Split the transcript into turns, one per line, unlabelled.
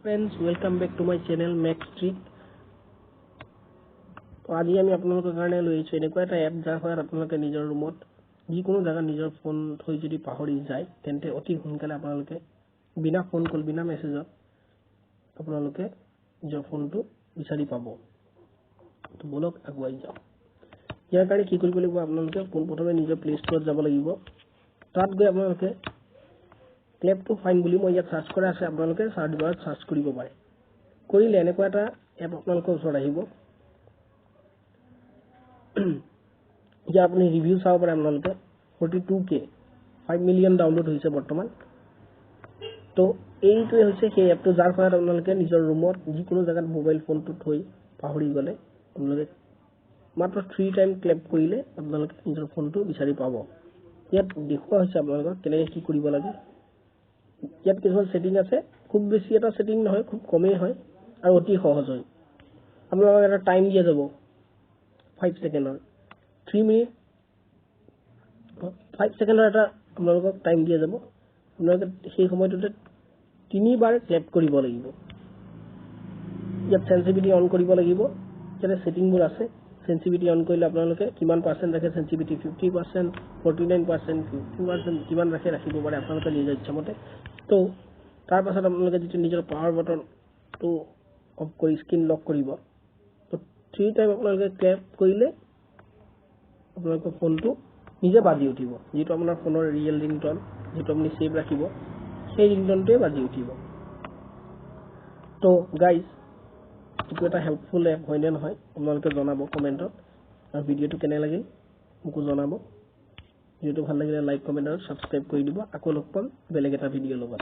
Friends, welcome back to my channel Max Trick. তো আজি আমি আপোনালোকৰ কাৰণে লৈ আহিছো এনেকুৱা এটা এপ যাৰ সহায়ত আপোনালোকে নিজৰ ৰুমত যিকোনো জায়গা নিজৰ ফোন থৈ যদি পাহৰি যায় তেন্তে অতি সোনকালে আপোনালোকে বিনা ফোন কল বিনা মেছেজত আপোনালোকে নিজৰ ফোনটো বিচাৰি পাব। তো বলক আগুৱাই যাওঁ। ইয়াৰ কাৰণে কি কৰিব লাগিব আপোনালোকে পোনপ্ৰথমে নিজৰ প্লে ষ্টৰত যাব লাগিব। তাত গৈ আপোনালোকে ক্লেপ টু ফাইন বুলি মই ইয়াত সাৰ্চ কৰা আছে আপোনালোকে সাৰ্চ বাৰত সাৰ্চ কৰিব পাৰে। কৰিলে এনেকুৱা এটা এপ আপোনালোকৰ ওচৰত আহিব। যে আপুনি ৰিভিউ চাব পাৰে আপোনালোকে 42k 5 মিলিয়ন ডাউনলোড হৈছে বৰ্তমান। তো এইটোৱে হৈছে সেই এপটো যাৰ সহায়ত আপোনালোকে নিজৰ ৰুমত যিকোনো জায়গাত মোবাইল ফোনটো থৈ পাহৰি গ'লে আপোনালোকে মাত্ৰ 3 টাইম ক্লেপ কৰিলে আপোনালোকে নিজৰ ফোনটো বিচাৰি পাব। ইয়াত দেখুওৱা হৈছে আপোনালোকক কেনেকৈ কি কৰিব লাগে। ইয়াত কিছুমান সেটিং আছে, খুব বেছি এটা সেটিং নহয়, খুব কমেই হয় আৰু অতি সহজ হয়। আপোনালোকক এটা টাইম দিয়া যাব 5 সেকেন্ডৰ 3 মিনিট 5 সেকেন্ডৰ এটা আপোনালোকক টাইম দিয়া যাব। আপোনালোকে সেই সময়টোতে 3 বাৰ ক্লেপ কৰিব লাগিব। ইয়াত সেন্সিটিভিটি অন কৰিব লাগিব। ইয়াতে সেটিংবোৰ আছে। সেন্সিটিভিটি অন কৰিলে আপোনালোকে কিমান পাৰ্সেন্ট ৰাখে, সেন্সিটিভিটি 50%, 49%, 50% কিমান ৰাখে ৰাখিব পাৰে আপোনালোকে নিজৰ ইচ্ছামতে। তো তাৰ পাছত আপোনালোকে যেতিয়া নিজৰ পাৱাৰ বাটনটো অফ কৰি স্ক্ৰীন লক কৰিব, তো 3 টাইম আপোনালোকে ক্লেপ কৰিলে আপোনালোকৰ ফোনটো নিজে বাজি উঠিব। যেটো আপোনাৰ ফোনৰ ৰিয়েল ৰিংটন, যেটো আপুনি সেভ ৰাখিব, সেই ৰিংটনটোৱে বাজি উঠিব। তো গাইজ, এইটো এটা হেল্পফুল এপ হয় নে নহয় আপোনালোকে জনাব কমেন্টত। আৰু ভিডিঅ'টো কেনে লাগিল মোকো জনাব। ভিডিঅ'টো ভাল লাগিলে লাইক কমেন্ট আৰু সাবস্ক্ৰাইব কৰি দিব। আকৌ লগ পাম বেলেগ এটা ভিডিঅ'ৰ লগত।